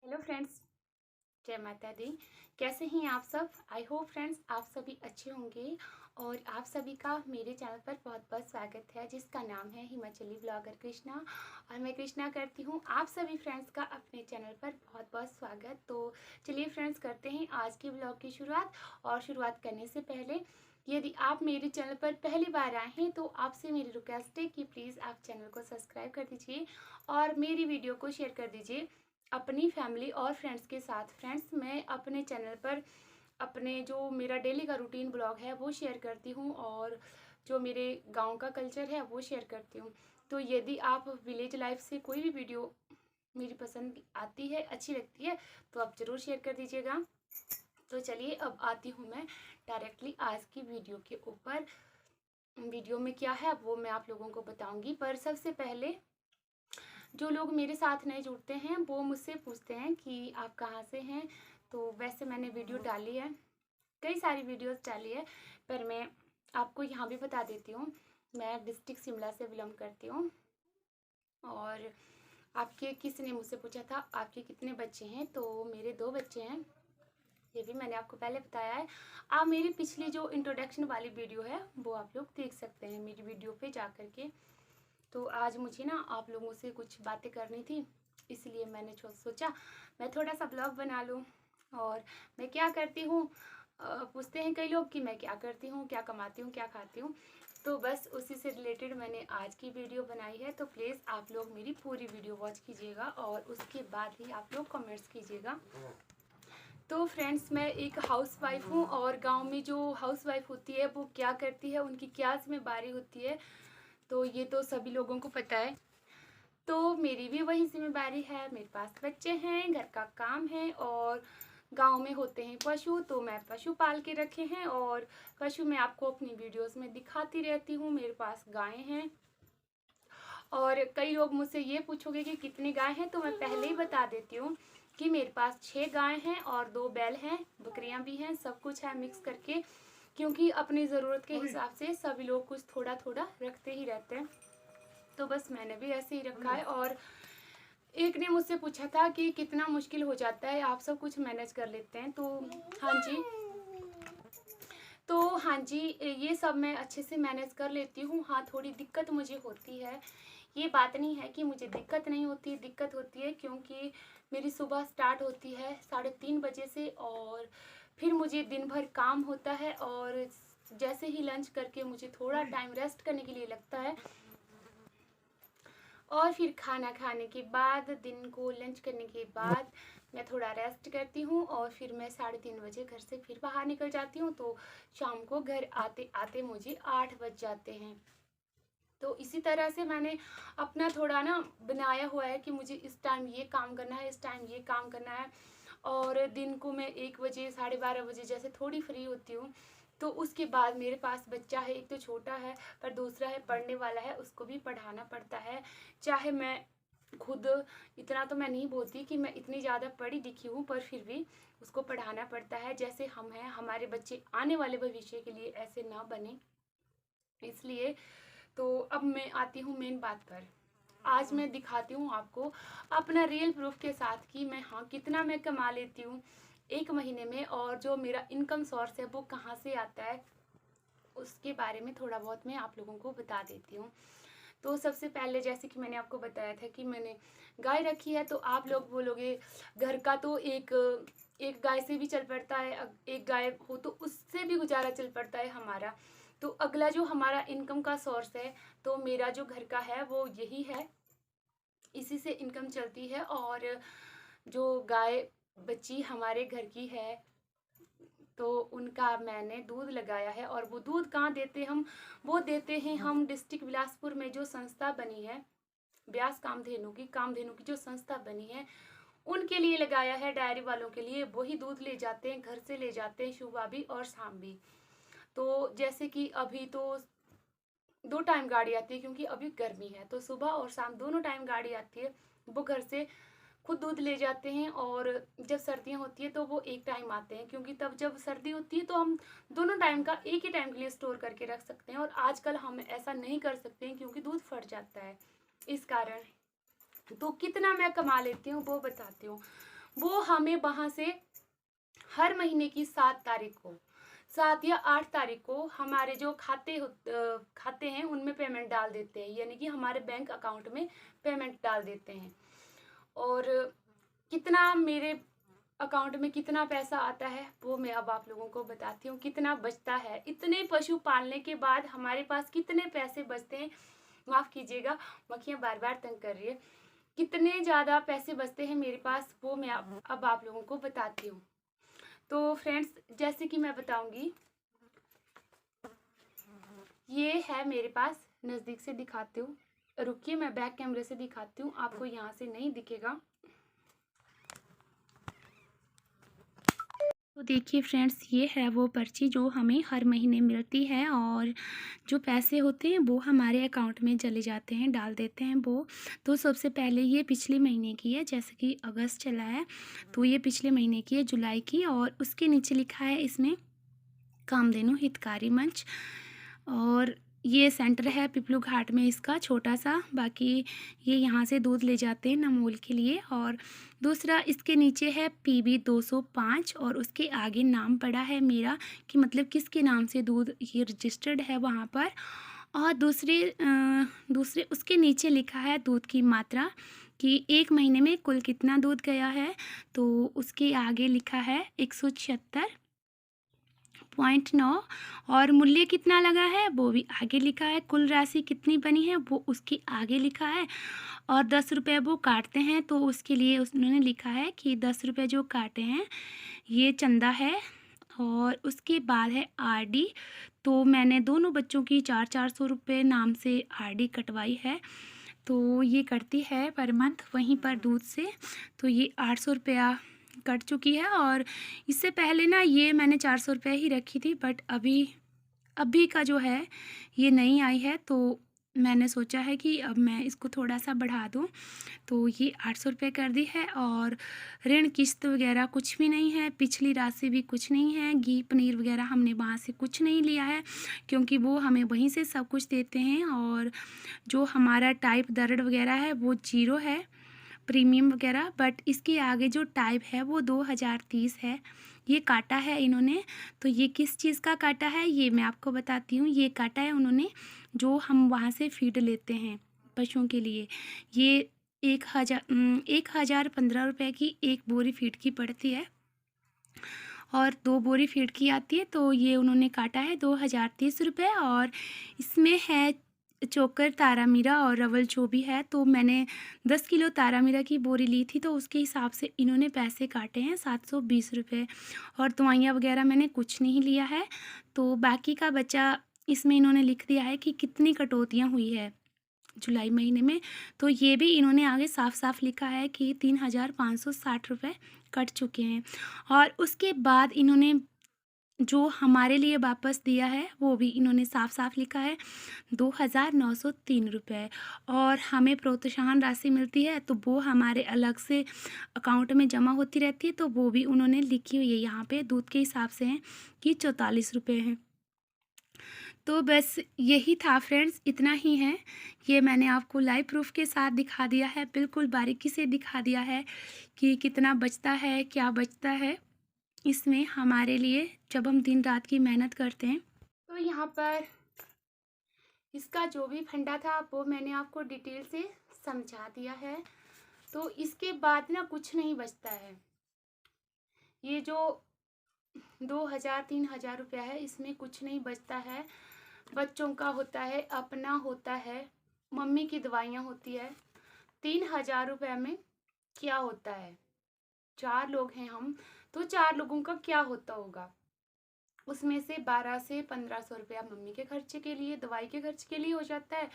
Hello friends, जय माता दी। कैसे हैं आप सब? आई होप फ्रेंड्स आप सभी अच्छे होंगे और आप सभी का मेरे चैनल पर बहुत बहुत स्वागत है, जिसका नाम है हिमाचली ब्लॉगर कृष्णा। और मैं कृष्णा करती हूँ आप सभी फ्रेंड्स का अपने चैनल पर बहुत बहुत स्वागत। तो चलिए फ्रेंड्स, करते हैं आज के ब्लॉग की शुरुआत। और शुरुआत करने से पहले यदि आप मेरे चैनल पर पहली बार आए हैं तो आपसे मेरी रिक्वेस्ट है कि प्लीज़ आप चैनल को सब्सक्राइब कर दीजिए और मेरी वीडियो को शेयर कर दीजिए अपनी फैमिली और फ्रेंड्स के साथ। फ्रेंड्स, मैं अपने चैनल पर अपने जो मेरा डेली का रूटीन ब्लॉग है वो शेयर करती हूँ और जो मेरे गांव का कल्चर है वो शेयर करती हूँ। तो यदि आप विलेज लाइफ से कोई भी वीडियो मेरी पसंद आती है, अच्छी लगती है, तो आप ज़रूर शेयर कर दीजिएगा। तो चलिए अब आती हूँ मैं डायरेक्टली आज की वीडियो के ऊपर। वीडियो में क्या है वो मैं आप लोगों को बताऊँगी, पर सबसे पहले जो लोग मेरे साथ नहीं जुड़ते हैं वो मुझसे पूछते हैं कि आप कहाँ से हैं। तो वैसे मैंने वीडियो डाली है, कई सारी वीडियोस डाली है, पर मैं आपको यहाँ भी बता देती हूँ। मैं डिस्ट्रिक्ट शिमला से बिलोंग करती हूँ। और आपके किसी ने मुझसे पूछा था आपके कितने बच्चे हैं, तो मेरे 2 बच्चे हैं। ये भी मैंने आपको पहले बताया है। आप मेरी पिछली जो इंट्रोडक्शन वाली वीडियो है वो आप लोग देख सकते हैं मेरी वीडियो पे जा कर के। तो आज मुझे ना आप लोगों से कुछ बातें करनी थी, इसलिए मैंने सोचा मैं थोड़ा सा ब्लॉग बना लूँ। और मैं क्या करती हूँ, पूछते हैं कई लोग कि मैं क्या करती हूँ, क्या कमाती हूँ, क्या खाती हूँ। तो बस उसी से रिलेटेड मैंने आज की वीडियो बनाई है। तो प्लीज़ आप लोग मेरी पूरी वीडियो वॉच कीजिएगा और उसके बाद ही आप लोग कमेंट्स कीजिएगा। तो फ्रेंड्स, मैं एक हाउसवाइफ हूँ और गांव में जो हाउसवाइफ होती है वो क्या करती है, उनकी क्या जिम्मेदारी होती है, तो ये तो सभी लोगों को पता है। तो मेरी भी वही जिम्मेदारी है। मेरे पास बच्चे हैं, घर का काम है और गांव में होते हैं पशु, तो मैं पशु पाल के रखे हैं और पशु मैं आपको अपनी वीडियोस में दिखाती रहती हूँ। मेरे पास गायें हैं और कई लोग मुझसे ये पूछोगे कि कितनी गाय हैं, तो मैं पहले ही बता देती हूँ कि मेरे पास 6 गाय हैं और 2 बैल हैं, बकरियां भी हैं, सब कुछ है मिक्स करके, क्योंकि अपनी ज़रूरत के हिसाब से सभी लोग कुछ थोड़ा थोड़ा रखते ही रहते हैं। तो बस मैंने भी ऐसे ही रखा है। और एक ने मुझसे पूछा था कि कितना मुश्किल हो जाता है, आप सब कुछ मैनेज कर लेते हैं। तो हाँ जी, हाँ जी, ये सब मैं अच्छे से मैनेज कर लेती हूँ। हाँ, थोड़ी दिक्कत मुझे होती है, ये बात नहीं है कि मुझे दिक्कत नहीं होती, दिक्कत होती है क्योंकि मेरी सुबह स्टार्ट होती है 3:30 बजे से और फिर मुझे दिन भर काम होता है और जैसे ही लंच करके मुझे थोड़ा टाइम रेस्ट करने के लिए लगता है और फिर खाना खाने के बाद, दिन को लंच करने के बाद मैं थोड़ा रेस्ट करती हूँ और फिर मैं 3:30 बजे घर से फिर बाहर निकल जाती हूँ। तो शाम को घर आते आते मुझे 8 बज जाते हैं। तो इसी तरह से मैंने अपना थोड़ा ना बनाया हुआ है कि मुझे इस टाइम ये काम करना है, इस टाइम ये काम करना है। और दिन को मैं 1 बजे 12:30 बजे जैसे थोड़ी फ्री होती हूँ, तो उसके बाद मेरे पास बच्चा है, एक तो छोटा है पर दूसरा है पढ़ने वाला है, उसको भी पढ़ाना पड़ता है। चाहे मैं खुद, इतना तो मैं नहीं बोलती कि मैं इतनी ज़्यादा पढ़ी लिखी हूँ, पर फिर भी उसको पढ़ाना पड़ता है। जैसे हम हैं, हमारे बच्चे आने वाले भविष्य के लिए ऐसे ना बने, इसलिए। तो अब मैं आती हूँ मेन बात पर। आज मैं दिखाती हूँ आपको अपना रियल प्रूफ के साथ कि मैं हाँ कितना मैं कमा लेती हूँ एक महीने में, और जो मेरा इनकम सोर्स है वो कहाँ से आता है उसके बारे में थोड़ा बहुत मैं आप लोगों को बता देती हूँ। तो सबसे पहले जैसे कि मैंने आपको बताया था कि मैंने गाय रखी है, तो आप लोग बोलोगे घर का तो एक एक गाय से भी चल पड़ता है, एक गाय हो तो उससे भी गुजारा चल पड़ता है हमारा। तो अगला जो हमारा इनकम का सोर्स है, तो मेरा जो घर का है वो यही है, इसी से इनकम चलती है। और जो गाय बच्ची हमारे घर की है तो उनका मैंने दूध लगाया है, और वो दूध कहाँ देते हम, वो देते हैं हम डिस्ट्रिक्ट बिलासपुर में जो संस्था बनी है ब्यास कामधेनु की जो संस्था बनी है उनके लिए लगाया है, डायरी वालों के लिए। वही दूध ले जाते हैं, घर से ले जाते हैं सुबह भी और शाम भी। तो जैसे कि अभी तो 2 टाइम गाड़ी आती है क्योंकि अभी गर्मी है, तो सुबह और शाम दोनों टाइम गाड़ी आती है। वो घर से खुद दूध ले जाते हैं और जब सर्दियाँ होती है तो वो एक टाइम आते हैं, क्योंकि तब जब सर्दी होती है तो हम दोनों टाइम का एक ही टाइम के लिए स्टोर करके रख सकते हैं, और आजकल हम ऐसा नहीं कर सकते हैं क्योंकि दूध फट जाता है, इस कारण। तो कितना मैं कमा लेती हूँ वो बताती हूँ। वो हमें वहाँ से हर महीने की 7 तारीख को, 7 या 8 तारीख को हमारे जो खाते हैं उनमें पेमेंट डाल देते हैं, यानी कि हमारे बैंक अकाउंट में पेमेंट डाल देते हैं। और कितना मेरे अकाउंट में कितना पैसा आता है वो मैं अब आप लोगों को बताती हूँ, कितना बचता है। इतने पशु पालने के बाद हमारे पास कितने पैसे बचते हैं, माफ़ कीजिएगा मक्खियाँ बार बार तंग कर रही है, कितने ज़्यादा पैसे बचते हैं मेरे पास वो मैं अब आप लोगों को बताती हूँ। तो फ्रेंड्स, जैसे कि मैं बताऊंगी, ये है मेरे पास, नज़दीक से दिखाती हूँ, रुकिए मैं बैक कैमरे से दिखाती हूँ, आपको यहाँ से नहीं दिखेगा। तो देखिए फ्रेंड्स, ये है वो पर्ची जो हमें हर महीने मिलती है, और जो पैसे होते हैं वो हमारे अकाउंट में चले जाते हैं, डाल देते हैं वो। तो सबसे पहले ये पिछले महीने की है, जैसे कि अगस्त चला है तो ये पिछले महीने की है, जुलाई की। और उसके नीचे लिखा है इसमें कामधेनु हितकारी मंच, और ये सेंटर है पिपलू घाट में इसका छोटा सा। बाकी ये यहाँ से दूध ले जाते हैं नमोल के लिए। और दूसरा इसके नीचे है PB 205, और उसके आगे नाम पड़ा है मेरा, कि मतलब किसके नाम से दूध ये रजिस्टर्ड है वहाँ पर। और दूसरे उसके नीचे लिखा है दूध की मात्रा, कि एक महीने में कुल कितना दूध गया है। तो उसके आगे लिखा है 176.9, और मूल्य कितना लगा है वो भी आगे लिखा है। कुल राशि कितनी बनी है वो उसके आगे लिखा है। और 10 रुपये वो काटते हैं तो उसके लिए उन्होंने लिखा है कि 10 रुपये जो काटे हैं ये चंदा है। और उसके बाद है RD, तो मैंने दोनों बच्चों की 400 रुपये नाम से RD कटवाई है, तो ये करती है पर मंथ वहीं पर दूध से। तो ये 800 रुपया कट चुकी है। और इससे पहले ना ये मैंने 400 रुपये ही रखी थी, बट अभी का जो है ये नई आई है, तो मैंने सोचा है कि अब मैं इसको थोड़ा सा बढ़ा दूँ, तो ये 800 रुपये कर दी है। और ऋण किस्त वगैरह कुछ भी नहीं है, पिछली राशि भी कुछ नहीं है, घी पनीर वगैरह हमने वहाँ से कुछ नहीं लिया है, क्योंकि वो हमें वहीं से सब कुछ देते हैं। और जो हमारा टाइप दर्द वगैरह है वो 0 है, प्रीमियम वगैरह। बट इसके आगे जो टाइप है वो 2030 है, ये काटा है इन्होंने। तो ये किस चीज़ का काटा है ये मैं आपको बताती हूँ। ये काटा है उन्होंने जो हम वहाँ से फीड लेते हैं पशुओं के लिए। ये 1015 रुपये की एक बोरी फीड की पड़ती है, और 2 बोरी फीड की आती है। तो ये उन्होंने काटा है 2030 रुपये। और इसमें है चोकर तारामीरा और रवल जो भी है, तो मैंने 10 किलो तारामीरा की बोरी ली थी, तो उसके हिसाब से इन्होंने पैसे काटे हैं 720 रुपये। और दवाइयाँ वगैरह मैंने कुछ नहीं लिया है। तो बाकी का बचा इसमें इन्होंने लिख दिया है कि कितनी कटौतियाँ हुई है जुलाई महीने में। तो ये भी इन्होंने आगे साफ साफ लिखा है कि 3560 रुपये कट चुके हैं। और उसके बाद इन्होंने जो हमारे लिए वापस दिया है वो भी इन्होंने साफ साफ लिखा है 2903 रुपये। और हमें प्रोत्साहन राशि मिलती है तो वो हमारे अलग से अकाउंट में जमा होती रहती है, तो वो भी उन्होंने लिखी हुई है यहाँ पे दूध के हिसाब से हैं कि 44 रुपये हैं। तो बस यही था फ्रेंड्स, इतना ही है। ये मैंने आपको लाइव प्रूफ के साथ दिखा दिया है, बिल्कुल बारीकी से दिखा दिया है कि कितना बचता है, क्या बचता है इसमें हमारे लिए जब हम दिन रात की मेहनत करते हैं। तो यहाँ पर इसका जो भी फंडा था वो मैंने आपको डिटेल से समझा दिया है। तो इसके बाद ना कुछ नहीं बचता है। ये जो 2000-3000 रुपया है इसमें कुछ नहीं बचता है। बच्चों का होता है, अपना होता है, मम्मी की दवाइयाँ होती है। 3000 रुपये में क्या होता है? 4 लोग हैं हम, तो 4 लोगों का क्या होता होगा? उसमें से 12 से 1500 रुपया मम्मी के खर्चे के लिए, दवाई के खर्च के लिए हो जाता है।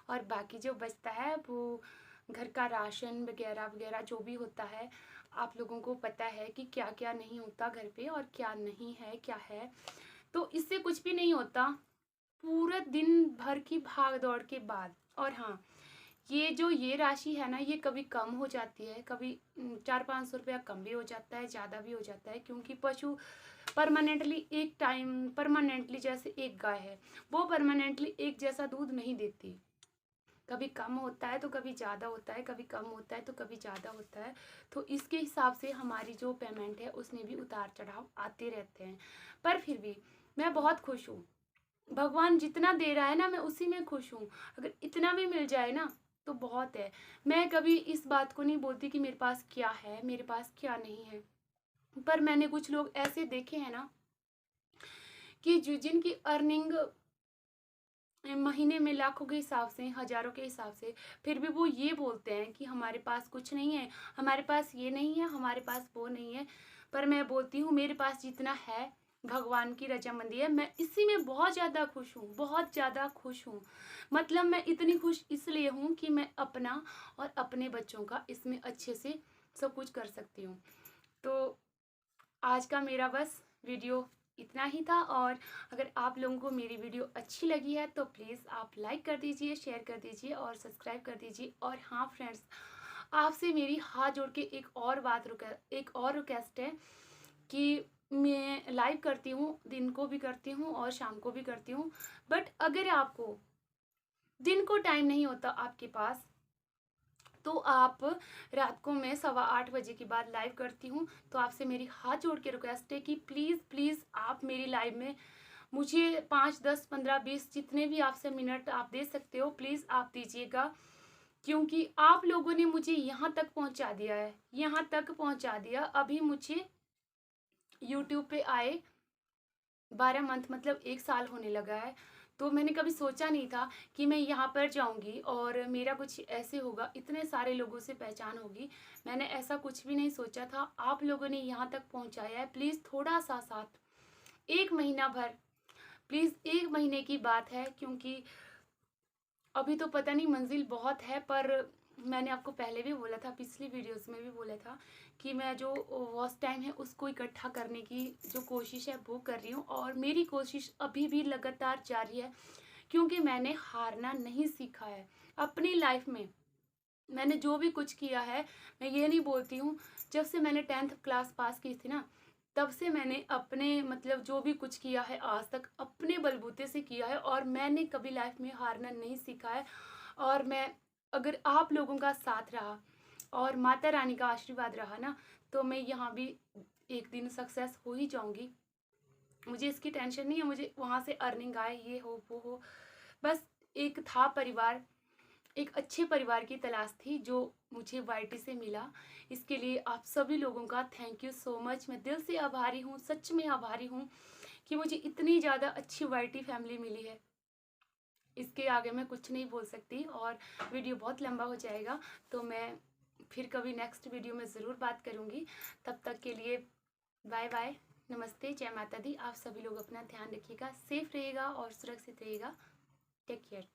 और बाकी जो बचता है वो घर का राशन वगैरह वगैरह जो भी होता है, आप लोगों को पता है कि क्या क्या नहीं होता घर पे और क्या नहीं है, क्या है। तो इससे कुछ भी नहीं होता पूरा दिन भर की भाग दौड़ के बाद। और हाँ, ये राशि है ना, ये कभी कम हो जाती है, कभी 400-500 रुपया कम भी हो जाता है, ज़्यादा भी हो जाता है, क्योंकि पशु परमानेंटली जैसे एक गाय है वो परमानेंटली एक जैसा दूध नहीं देती। कभी कम होता है तो कभी ज़्यादा होता है, कभी कम होता है तो कभी ज़्यादा होता है। तो इसके हिसाब से हमारी जो पेमेंट है उसमें भी उतार चढ़ाव आते रहते हैं। पर फिर भी मैं बहुत खुश हूँ। भगवान जितना दे रहा है ना, मैं उसी में खुश हूँ। अगर इतना भी मिल जाए ना तो बहुत है। मैं कभी इस बात को नहीं बोलती कि मेरे पास क्या है, मेरे पास क्या नहीं है। पर मैंने कुछ लोग ऐसे देखे हैं ना कि जो जिनकी अर्निंग महीने में लाखों के हिसाब से, हज़ारों के हिसाब से, फिर भी वो ये बोलते हैं कि हमारे पास कुछ नहीं है, हमारे पास ये नहीं है, हमारे पास वो नहीं है। पर मैं बोलती हूँ मेरे पास जितना है भगवान की रजामंदी है, मैं इसी में बहुत ज़्यादा खुश हूँ, बहुत ज़्यादा खुश हूँ। मतलब मैं इतनी खुश इसलिए हूँ कि मैं अपना और अपने बच्चों का इसमें अच्छे से सब कुछ कर सकती हूँ। तो आज का मेरा बस वीडियो इतना ही था, और अगर आप लोगों को मेरी वीडियो अच्छी लगी है तो प्लीज़ आप लाइक कर दीजिए, शेयर कर दीजिए और सब्सक्राइब कर दीजिए। और हाँ फ्रेंड्स, आपसे मेरी हाथ जोड़ के एक और रिक्वेस्ट है कि मैं लाइव करती हूँ, दिन को भी करती हूँ और शाम को भी करती हूँ। बट अगर आपको दिन को टाइम नहीं होता आपके पास, तो आप रात को मैं 7:15 बजे के बाद लाइव करती हूँ। तो आपसे मेरी हाथ जोड़ के रिक्वेस्ट है कि प्लीज़ प्लीज़ आप मेरी लाइव में मुझे 5, 10, 15, 20 जितने भी आपसे मिनट आप दे सकते हो, प्लीज़ आप दीजिएगा। क्योंकि आप लोगों ने मुझे यहाँ तक पहुँचा दिया है, यहाँ तक पहुँचा दिया। अभी मुझे यूट्यूब पे आए 12 मंथ, मतलब 1 साल होने लगा है। तो मैंने कभी सोचा नहीं था कि मैं यहाँ पर जाऊँगी और मेरा कुछ ऐसे होगा, इतने सारे लोगों से पहचान होगी। मैंने ऐसा कुछ भी नहीं सोचा था। आप लोगों ने यहाँ तक पहुँचाया है। प्लीज़ थोड़ा-सा साथ, 1 महीना भर, प्लीज़ 1 महीने की बात है, क्योंकि अभी तो पता नहीं मंजिल बहुत है। पर मैंने आपको पहले भी बोला था, पिछली वीडियोस में भी बोला था कि मैं जो वॉच टाइम है उसको इकट्ठा करने की जो कोशिश है वो कर रही हूँ, और मेरी कोशिश अभी भी लगातार जारी है, क्योंकि मैंने हारना नहीं सीखा है अपनी लाइफ में। मैंने जो भी कुछ किया है, मैं ये नहीं बोलती हूँ, जब से मैंने 10th क्लास पास की थी ना, तब से मैंने अपने मतलब जो भी कुछ किया है आज तक अपने बलबूते से किया है, और मैंने कभी लाइफ में हारना नहीं सीखा है। और मैं, अगर आप लोगों का साथ रहा और माता रानी का आशीर्वाद रहा ना, तो मैं यहाँ भी एक दिन सक्सेस हो ही जाऊँगी। मुझे इसकी टेंशन नहीं है, मुझे वहाँ से अर्निंग आए, ये हो वो हो। बस एक था परिवार, एक अच्छे परिवार की तलाश थी जो मुझे वाईटी से मिला। इसके लिए आप सभी लोगों का थैंक यू सो मच। मैं दिल से आभारी हूँ, सच में आभारी हूँ कि मुझे इतनी ज़्यादा अच्छी वाईटी फैमिली मिली है। इसके आगे मैं कुछ नहीं बोल सकती, और वीडियो बहुत लंबा हो जाएगा। तो मैं फिर कभी नेक्स्ट वीडियो में ज़रूर बात करूँगी। तब तक के लिए बाय बाय, नमस्ते, जय माता दी। आप सभी लोग अपना ध्यान रखिएगा, सेफ रहिएगा और सुरक्षित रहिएगा। Take care.